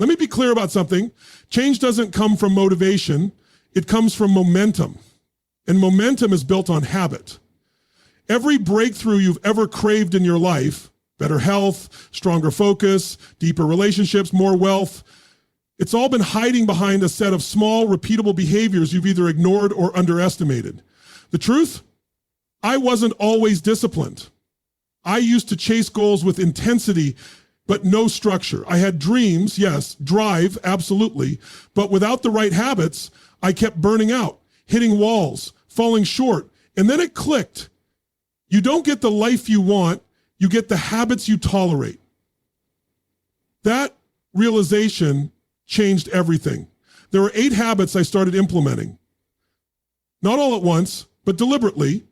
Let me be clear about something. Change doesn't come from motivation. It comes from momentum. And momentum is built on habit. Every breakthrough you've ever craved in your life, better health, stronger focus, deeper relationships, more wealth, it's all been hiding behind a set of small, repeatable behaviors you've either ignored or underestimated. The truth? I wasn't always disciplined. I used to chase goals with intensity, but no structure. I had dreams, yes, drive, absolutely, but without the right habits, I kept burning out, hitting walls, falling short, and then it clicked. You don't get the life you want, you get the habits you tolerate. That realization changed everything. There were 8 habits I started implementing. Not all at once, but deliberately.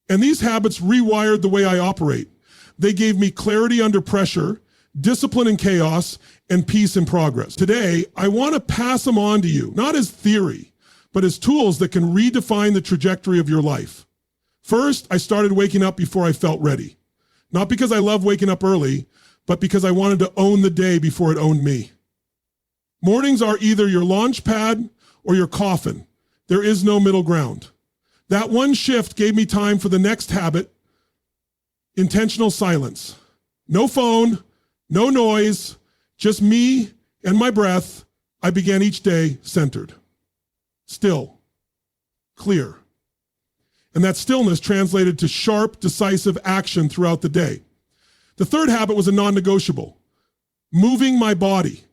And these habits rewired the way I operate. They gave me clarity under pressure, discipline in chaos, and peace in progress. Today, I want to pass them on to you, not as theory, but as tools that can redefine the trajectory of your life. First, I started waking up before I felt ready. Not because I love waking up early, but because I wanted to own the day before it owned me. Mornings are either your launch pad or your coffin. There is no middle ground. That one shift gave me time for the next habit, intentional silence. No phone, no noise, just me and my breath. I began each day centered, still, clear. And that stillness translated to sharp, decisive action throughout the day. The third habit was a non-negotiable, moving my body.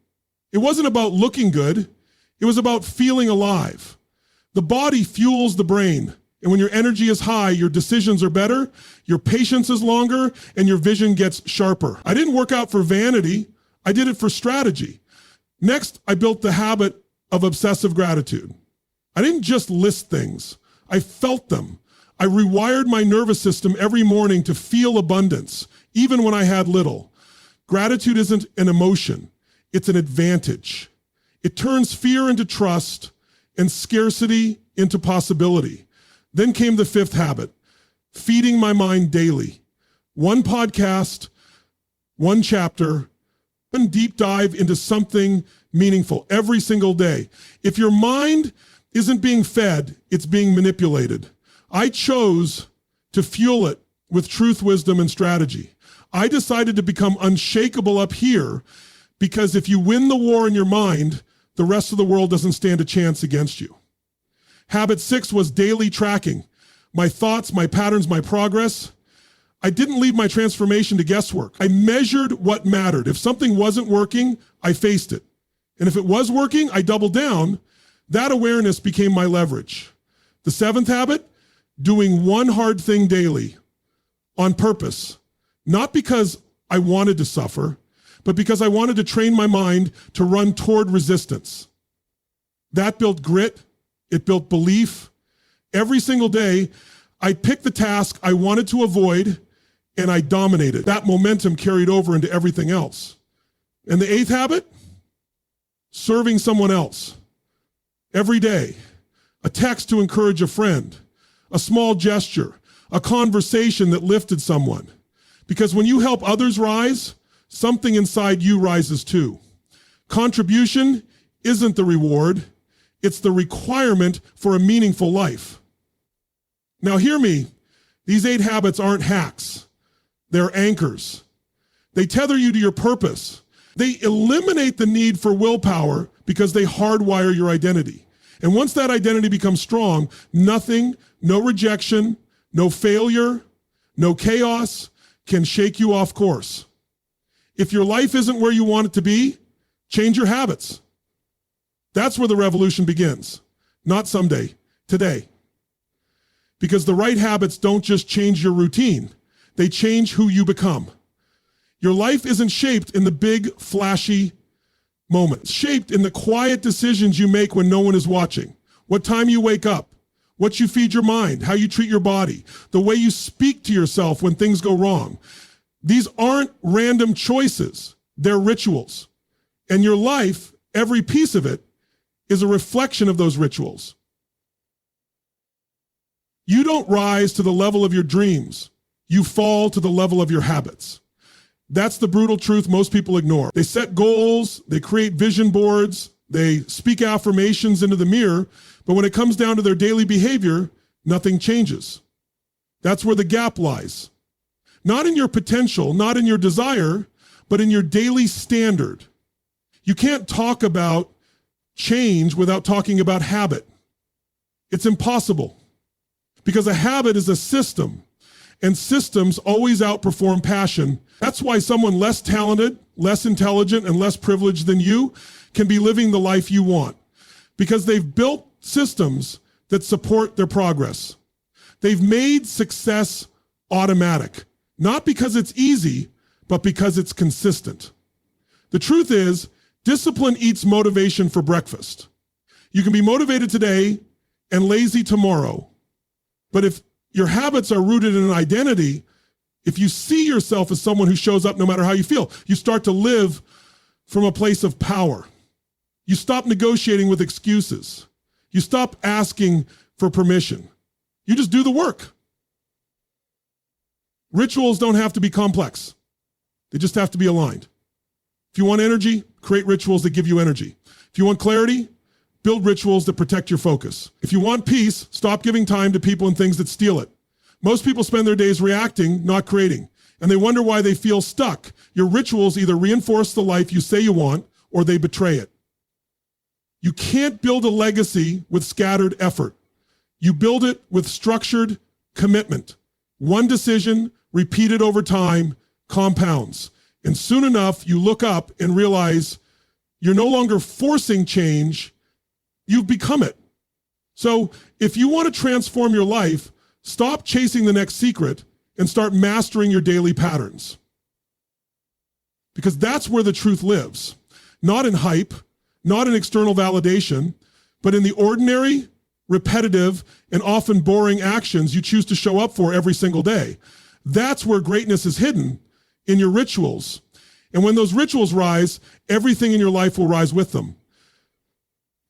It wasn't about looking good. It was about feeling alive. The body fuels the brain. And when your energy is high, your decisions are better, your patience is longer, and your vision gets sharper. I didn't work out for vanity. I did it for strategy. Next, I built the habit of obsessive gratitude. I didn't just list things. I felt them. I rewired my nervous system every morning to feel abundance, even when I had little. Gratitude isn't an emotion. It's an advantage. It turns fear into trust and scarcity into possibility. Then came the 5th habit, feeding my mind daily. One podcast, one chapter, one deep dive into something meaningful every single day. If your mind isn't being fed, it's being manipulated. I chose to fuel it with truth, wisdom, and strategy. I decided to become unshakable up here because if you win the war in your mind, the rest of the world doesn't stand a chance against you. Habit 6 was daily tracking. My thoughts, my patterns, my progress. I didn't leave my transformation to guesswork. I measured what mattered. If something wasn't working, I faced it. And if it was working, I doubled down. That awareness became my leverage. The 7th habit, doing one hard thing daily on purpose. Not because I wanted to suffer, but because I wanted to train my mind to run toward resistance. That built grit. It built belief. Every single day, I picked the task I wanted to avoid and I dominated. That momentum carried over into everything else. And the 8th habit, serving someone else. Every day, a text to encourage a friend, a small gesture, a conversation that lifted someone. Because when you help others rise, something inside you rises too. Contribution isn't the reward. It's the requirement for a meaningful life. Now hear me, these 8 habits aren't hacks. They're anchors. They tether you to your purpose. They eliminate the need for willpower because they hardwire your identity. And once that identity becomes strong, nothing, no rejection, no failure, no chaos can shake you off course. If your life isn't where you want it to be, change your habits. That's where the revolution begins. Not someday, today. Because the right habits don't just change your routine, they change who you become. Your life isn't shaped in the big, flashy moments. It's shaped in the quiet decisions you make when no one is watching. What time you wake up, what you feed your mind, how you treat your body, the way you speak to yourself when things go wrong. These aren't random choices, they're rituals. And your life, every piece of it, is a reflection of those rituals. You don't rise to the level of your dreams. You fall to the level of your habits. That's the brutal truth most people ignore. They set goals, they create vision boards, they speak affirmations into the mirror, but when it comes down to their daily behavior, nothing changes. That's where the gap lies. Not in your potential, not in your desire, but in your daily standard. You can't talk about change without talking about habit. It's impossible because a habit is a system, and systems always outperform passion. That's why someone less talented, less intelligent, and less privileged than you can be living the life you want because they've built systems that support their progress. They've made success automatic, not because it's easy, but because it's consistent. The truth is, discipline eats motivation for breakfast. You can be motivated today and lazy tomorrow. But if your habits are rooted in an identity, if you see yourself as someone who shows up no matter how you feel, you start to live from a place of power. You stop negotiating with excuses. You stop asking for permission. You just do the work. Rituals don't have to be complex. They just have to be aligned. If you want energy, create rituals that give you energy. If you want clarity, build rituals that protect your focus. If you want peace, stop giving time to people and things that steal it. Most people spend their days reacting, not creating, and they wonder why they feel stuck. Your rituals either reinforce the life you say you want or they betray it. You can't build a legacy with scattered effort. You build it with structured commitment. One decision, repeated over time, compounds. And soon enough, you look up and realize you're no longer forcing change, you've become it. So if you want to transform your life, stop chasing the next secret and start mastering your daily patterns. Because that's where the truth lives. Not in hype, not in external validation, but in the ordinary, repetitive, and often boring actions you choose to show up for every single day. That's where greatness is hidden, in your rituals. And when those rituals rise, everything in your life will rise with them.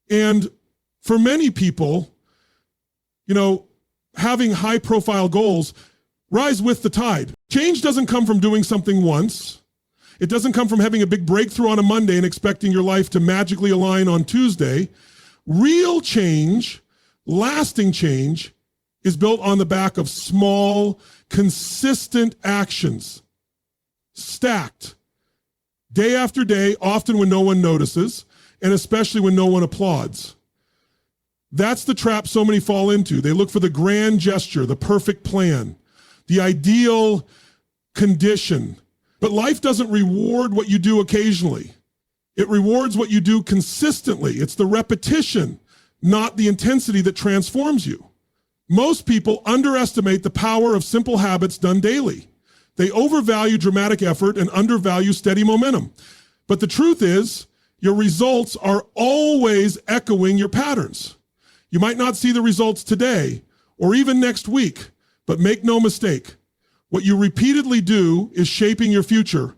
And for many people, having high profile goals rise with the tide. Change doesn't come from doing something once. It doesn't come from having a big breakthrough on a Monday and expecting your life to magically align on Tuesday. Real change, lasting change, is built on the back of small, consistent actions, stacked day after day, often when no one notices, and especially when no one applauds. That's the trap so many fall into. They look for the grand gesture, the perfect plan, the ideal condition. But life doesn't reward what you do occasionally. It rewards what you do consistently. It's the repetition, not the intensity, that transforms you. Most people underestimate the power of simple habits done daily. They overvalue dramatic effort and undervalue steady momentum. But the truth is, your results are always echoing your patterns. You might not see the results today or even next week, but make no mistake, what you repeatedly do is shaping your future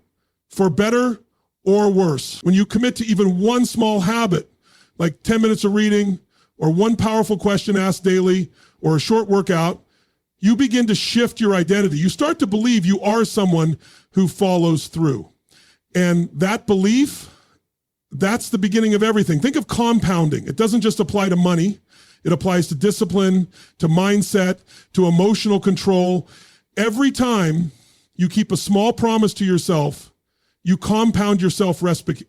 for better or worse. When you commit to even one small habit, like 10 minutes of reading or one powerful question asked daily or a short workout, you begin to shift your identity. You start to believe you are someone who follows through. And that belief, that's the beginning of everything. Think of compounding. It doesn't just apply to money. It applies to discipline, to mindset, to emotional control. Every time you keep a small promise to yourself, you compound your self-respect.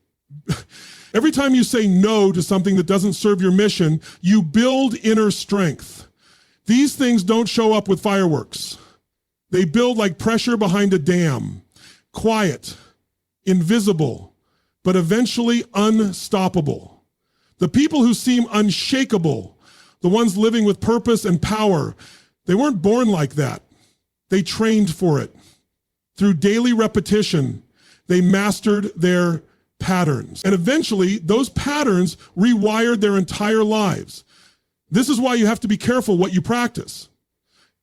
Every time you say no to something that doesn't serve your mission, you build inner strength. These things don't show up with fireworks. They build like pressure behind a dam, quiet, invisible, but eventually unstoppable. The people who seem unshakable, the ones living with purpose and power, they weren't born like that. They trained for it. Through daily repetition, they mastered their patterns. And eventually, those patterns rewired their entire lives. This is why you have to be careful what you practice.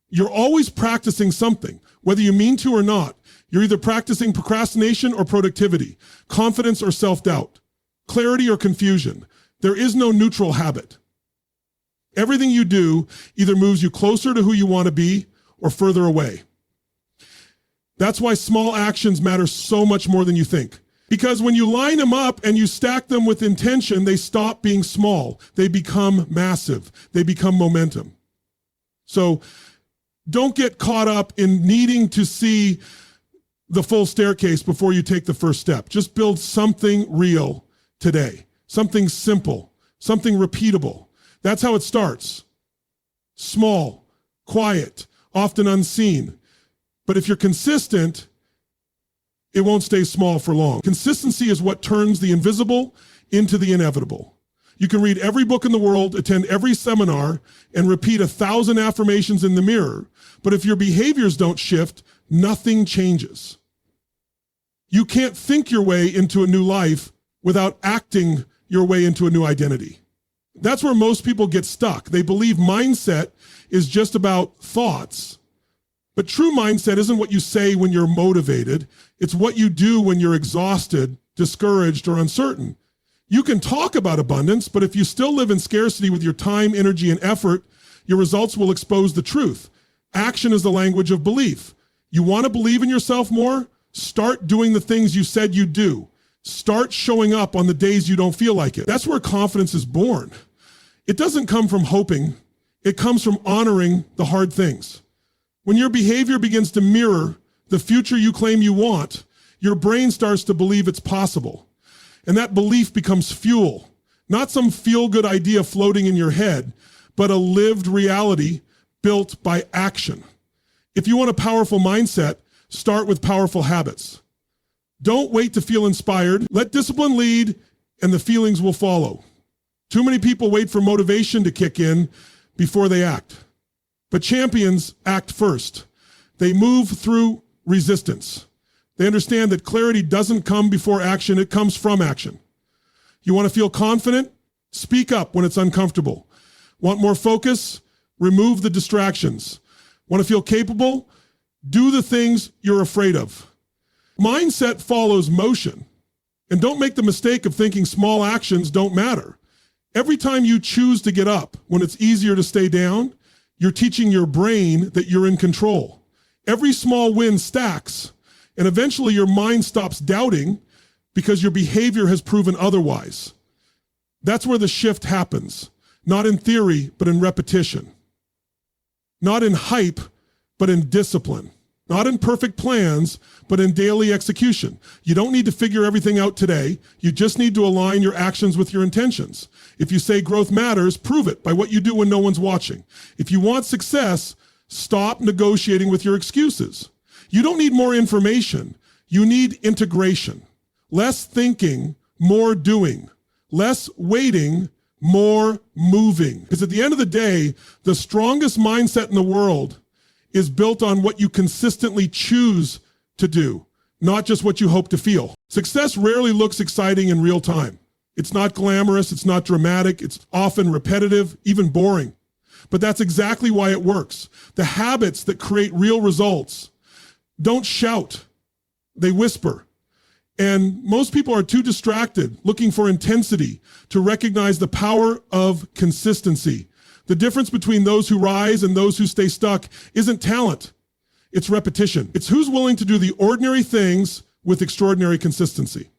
You're always practicing something, whether you mean to or not. You're either practicing procrastination or productivity, confidence or self-doubt, clarity or confusion. There is no neutral habit. Everything you do either moves you closer to who you want to be or further away. That's why small actions matter so much more than you think. Because when you line them up and you stack them with intention, they stop being small. They become massive. They become momentum. So don't get caught up in needing to see the full staircase before you take the first step. Just build something real today, something simple, something repeatable. That's how it starts. Small, quiet, often unseen. But if you're consistent, it won't stay small for long. Consistency is what turns the invisible into the inevitable. You can read every book in the world, attend every seminar, and repeat 1,000 affirmations in the mirror. But if your behaviors don't shift, nothing changes. You can't think your way into a new life without acting your way into a new identity. That's where most people get stuck. They believe mindset is just about thoughts. But true mindset isn't what you say when you're motivated. It's what you do when you're exhausted, discouraged, or uncertain. You can talk about abundance, but if you still live in scarcity with your time, energy, and effort, your results will expose the truth. Action is the language of belief. You want to believe in yourself more? Start doing the things you said you'd do. Start showing up on the days you don't feel like it. That's where confidence is born. It doesn't come from hoping. It comes from honoring the hard things. When your behavior begins to mirror the future you claim you want, your brain starts to believe it's possible. And that belief becomes fuel, not some feel-good idea floating in your head, but a lived reality built by action. If you want a powerful mindset, start with powerful habits. Don't wait to feel inspired. Let discipline lead, and the feelings will follow. Too many people wait for motivation to kick in before they act. But champions act first. They move through resistance. They understand that clarity doesn't come before action, it comes from action. You want to feel confident? Speak up when it's uncomfortable. Want more focus? Remove the distractions. Want to feel capable? Do the things you're afraid of. Mindset follows motion. And don't make the mistake of thinking small actions don't matter. Every time you choose to get up when it's easier to stay down, you're teaching your brain that you're in control. Every small win stacks, and eventually your mind stops doubting because your behavior has proven otherwise. That's where the shift happens, not in theory, but in repetition. Not in hype, but in discipline. Not in perfect plans, but in daily execution. You don't need to figure everything out today. You just need to align your actions with your intentions. If you say growth matters, prove it by what you do when no one's watching. If you want success, stop negotiating with your excuses. You don't need more information. You need integration. Less thinking, more doing. Less waiting, more moving. Because at the end of the day, the strongest mindset in the world is built on what you consistently choose to do, not just what you hope to feel. Success rarely looks exciting in real time. It's not glamorous, it's not dramatic, it's often repetitive, even boring. But that's exactly why it works. The habits that create real results don't shout, they whisper. And most people are too distracted, looking for intensity, to recognize the power of consistency. The difference between those who rise and those who stay stuck isn't talent, it's repetition. It's who's willing to do the ordinary things with extraordinary consistency.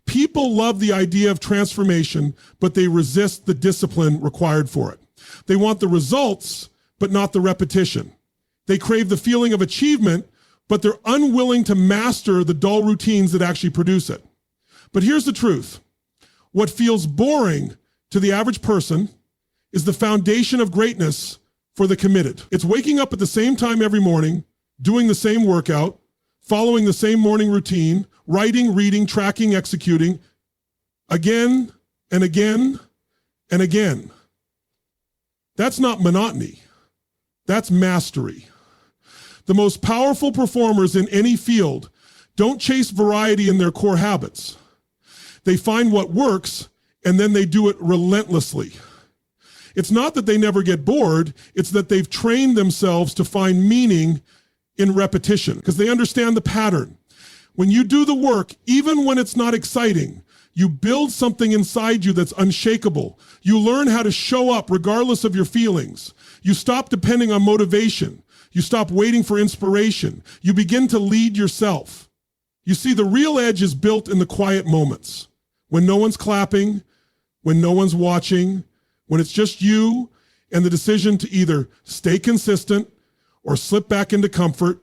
People love the idea of transformation, but they resist the discipline required for it. They want the results, but not the repetition. They crave the feeling of achievement, but they're unwilling to master the dull routines that actually produce it. But here's the truth. What feels boring to the average person is the foundation of greatness for the committed. It's waking up at the same time every morning, doing the same workout, following the same morning routine, writing, reading, tracking, executing, again and again and again. That's not monotony. That's mastery. The most powerful performers in any field don't chase variety in their core habits. They find what works and then they do it relentlessly. It's not that they never get bored, it's that they've trained themselves to find meaning in repetition because they understand the pattern. When you do the work, even when it's not exciting, you build something inside you that's unshakable. You learn how to show up regardless of your feelings. You stop depending on motivation. You stop waiting for inspiration. You begin to lead yourself. You see, the real edge is built in the quiet moments, when no one's clapping, when no one's watching, when it's just you and the decision to either stay consistent or slip back into comfort.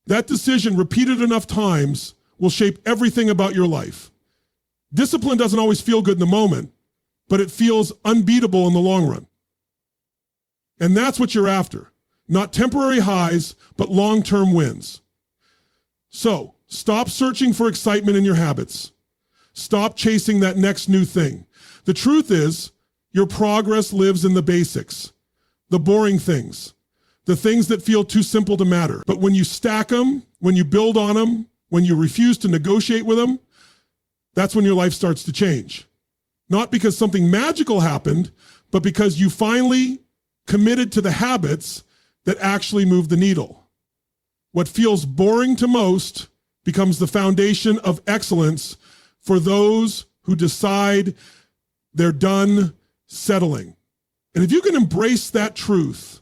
That decision, repeated enough times, will shape everything about your life. Discipline doesn't always feel good in the moment, but it feels unbeatable in the long run. And that's what you're after. Not temporary highs, but long-term wins. So, stop searching for excitement in your habits. Stop chasing that next new thing. The truth is, your progress lives in the basics, the boring things, the things that feel too simple to matter. But when you stack them, when you build on them, when you refuse to negotiate with them, that's when your life starts to change. Not because something magical happened, but because you finally committed to the habits that actually move the needle. What feels boring to most becomes the foundation of excellence for those who decide they're done settling. And if you can embrace that truth,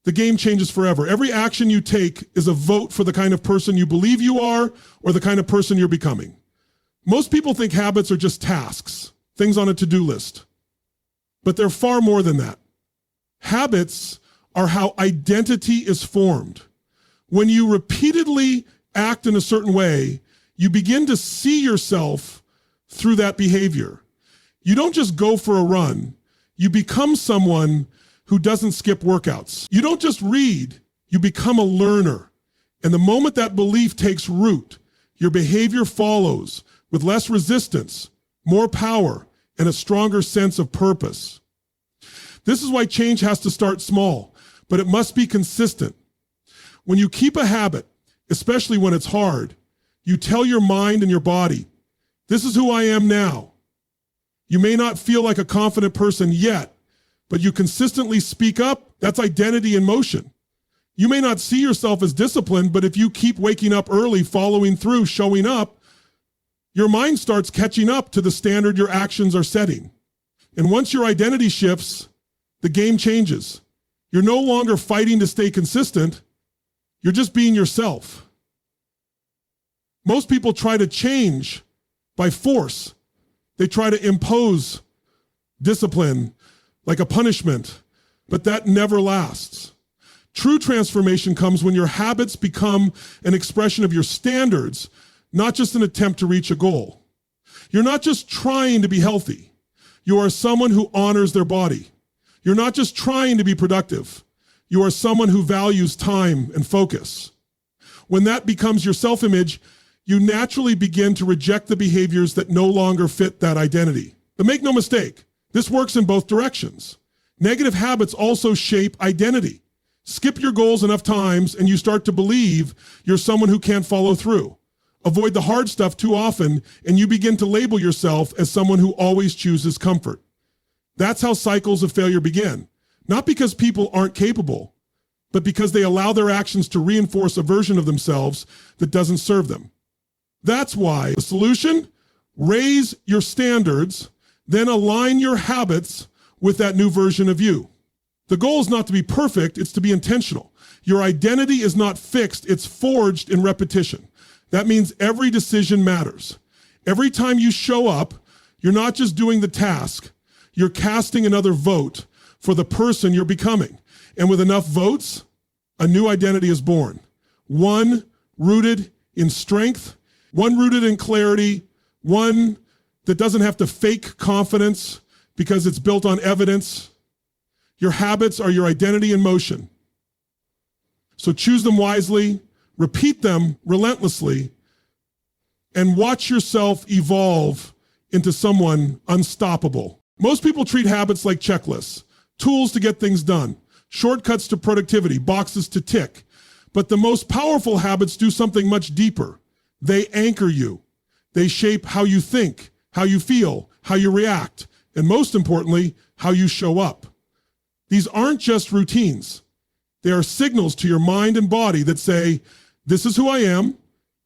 the game changes forever. Every action you take is a vote for the kind of person you believe you are or the kind of person you're becoming. Most people think habits are just tasks, things on a to-do list. But they're far more than that. Habits are how identity is formed. When you repeatedly act in a certain way, you begin to see yourself through that behavior. You don't just go for a run. You become someone who doesn't skip workouts. You don't just read, you become a learner. And the moment that belief takes root, your behavior follows with less resistance, more power, and a stronger sense of purpose. This is why change has to start small, but it must be consistent. When you keep a habit, especially when it's hard, you tell your mind and your body, this is who I am now. You may not feel like a confident person yet, but you consistently speak up. That's identity in motion. You may not see yourself as disciplined, but if you keep waking up early, following through, showing up, your mind starts catching up to the standard your actions are setting. And once your identity shifts, the game changes. You're no longer fighting to stay consistent. You're just being yourself. Most people try to change by force. They try to impose discipline like a punishment, but that never lasts. True transformation comes when your habits become an expression of your standards, not just an attempt to reach a goal. You're not just trying to be healthy. You are someone who honors their body. You're not just trying to be productive. You are someone who values time and focus. When that becomes your self-image, you naturally begin to reject the behaviors that no longer fit that identity. But make no mistake, this works in both directions. Negative habits also shape identity. Skip your goals enough times and you start to believe you're someone who can't follow through. Avoid the hard stuff too often and you begin to label yourself as someone who always chooses comfort. That's how cycles of failure begin. Not because people aren't capable, but because they allow their actions to reinforce a version of themselves that doesn't serve them. That's why the solution, raise your standards, then align your habits with that new version of you. The goal is not to be perfect, it's to be intentional. Your identity is not fixed, it's forged in repetition. That means every decision matters. Every time you show up, you're not just doing the task, you're casting another vote for the person you're becoming. And with enough votes, a new identity is born. One rooted in strength, one rooted in clarity, one that doesn't have to fake confidence because it's built on evidence. Your habits are your identity in motion. So choose them wisely, repeat them relentlessly, and watch yourself evolve into someone unstoppable. Most people treat habits like checklists, tools to get things done, shortcuts to productivity, boxes to tick. But the most powerful habits do something much deeper. They anchor you. They shape how you think, how you feel, how you react, and most importantly, how you show up. These aren't just routines. They are signals to your mind and body that say, this is who I am,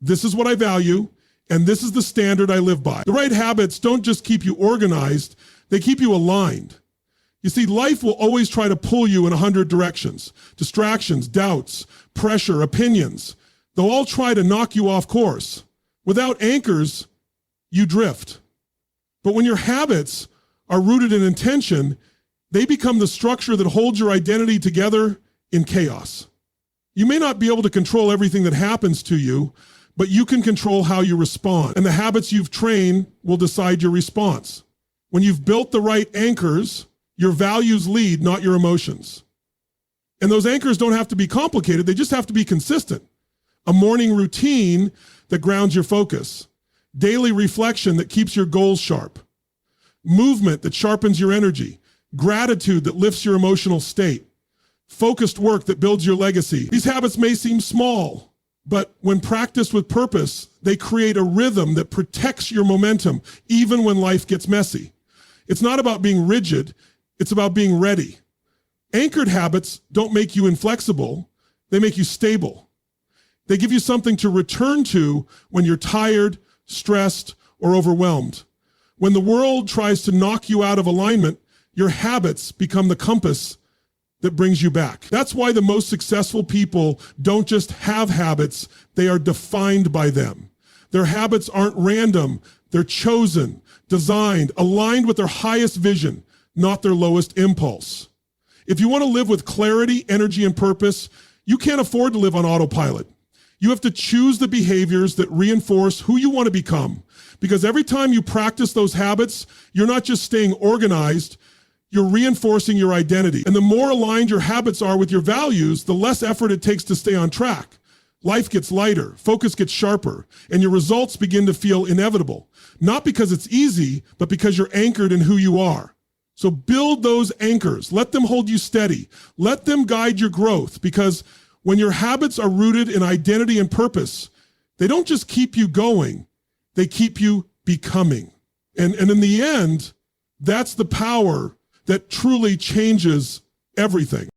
this is what I value, and this is the standard I live by. The right habits don't just keep you organized, they keep you aligned. You see, life will always try to pull you in 100 directions. Distractions, doubts, pressure, opinions. They'll all try to knock you off course. Without anchors, you drift. But when your habits are rooted in intention, they become the structure that holds your identity together in chaos. You may not be able to control everything that happens to you, but you can control how you respond. And the habits you've trained will decide your response. When you've built the right anchors, your values lead, not your emotions. And those anchors don't have to be complicated, they just have to be consistent. A morning routine that grounds your focus. Daily reflection that keeps your goals sharp. Movement that sharpens your energy. Gratitude that lifts your emotional state. Focused work that builds your legacy. These habits may seem small, but when practiced with purpose, they create a rhythm that protects your momentum, even when life gets messy. It's not about being rigid, it's about being ready. Anchored habits don't make you inflexible, they make you stable. They give you something to return to when you're tired, stressed, or overwhelmed. When the world tries to knock you out of alignment, your habits become the compass that brings you back. That's why the most successful people don't just have habits, they are defined by them. Their habits aren't random, they're chosen, designed, aligned with their highest vision, not their lowest impulse. If you want to live with clarity, energy, and purpose, you can't afford to live on autopilot. You have to choose the behaviors that reinforce who you want to become. Because every time you practice those habits, you're not just staying organized, you're reinforcing your identity. And the more aligned your habits are with your values, the less effort it takes to stay on track. Life gets lighter, focus gets sharper, and your results begin to feel inevitable. Not because it's easy, but because you're anchored in who you are. So build those anchors. Let them hold you steady. Let them guide your growth, because when your habits are rooted in identity and purpose, they don't just keep you going, they keep you becoming. And in the end, that's the power that truly changes everything.